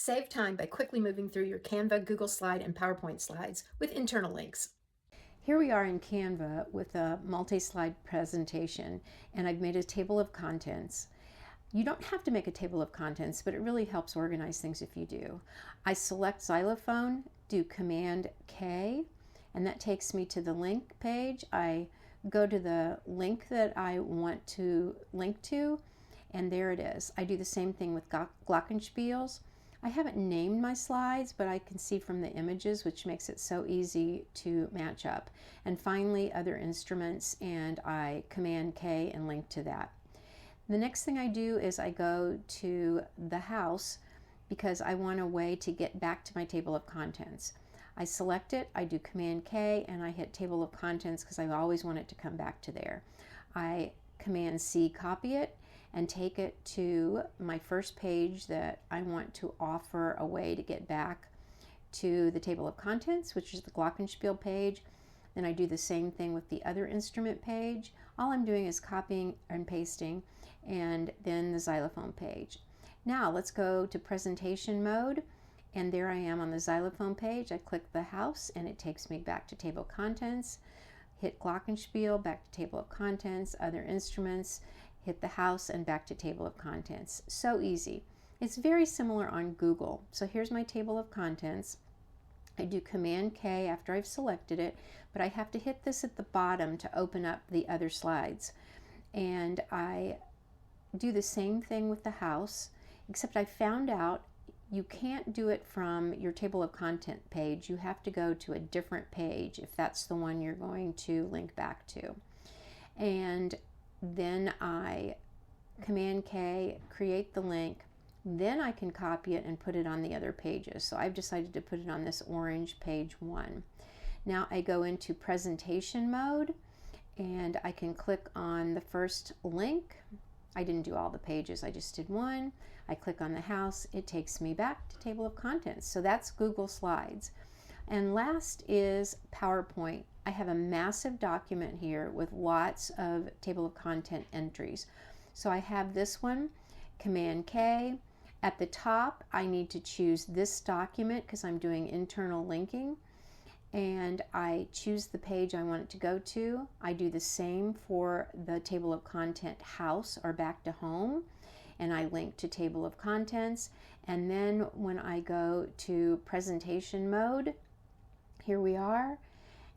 Save time by quickly moving through your Canva, Google Slide, and PowerPoint slides with internal links. Here we are in Canva with a multi-slide presentation, and I've made a table of contents. You don't have to make a table of contents, but it really helps organize things if you do. I select xylophone, do Command K, and that takes me to the link page. I go to the link that I want to link to, and there it is. I do the same thing with glockenspiels. I haven't named my slides, but I can see from the images, which makes it so easy to match up. And finally, other instruments, and I Command K and link to that. The next thing I do is I go to the house because I want a way to get back to my table of contents. I select it, I do Command K, and I hit table of contents because I always want it to come back to there. I Command C, copy it, and take it to my first page that I want to offer a way to get back to the table of contents, which is the glockenspiel page. Then I do the same thing with the other instrument page. All I'm doing is copying and pasting, and then the xylophone page. Now let's go to presentation mode, and there I am on the xylophone page. I click the house and it takes me back to table of contents. Hit glockenspiel, back to table of contents, other instruments, hit the house, and back to table of contents. So easy. It's very similar on Google. So here's my table of contents. I do Command K after I've selected it, but I have to hit this at the bottom to open up the other slides. And I do the same thing with the house, except I found out you can't do it from your table of content page. You have to go to a different page if that's the one you're going to link back to. And then I Command K, create the link. Then I can copy it and put it on the other pages. So I've decided to put it on this orange page 1. Now I go into presentation mode, and I can click on the first link. I didn't do all the pages, I just did one. I click on the house, it takes me back to table of contents. So that's Google Slides. And last is PowerPoint. I have a massive document here with lots of table of content entries. So I have this one, Command K. At the top, I need to choose this document because I'm doing internal linking. And I choose the page I want it to go to. I do the same for the table of content house or back to home, and I link to table of contents. And then when I go to presentation mode, here we are,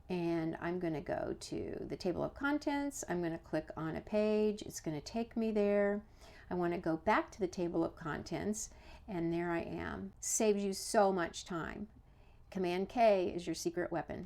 and I'm going to go to the table of contents. I'm going to click on a page. It's going to take me there. I want to go back to the table of contents, and there I am. Saves you so much time. Command K is your secret weapon.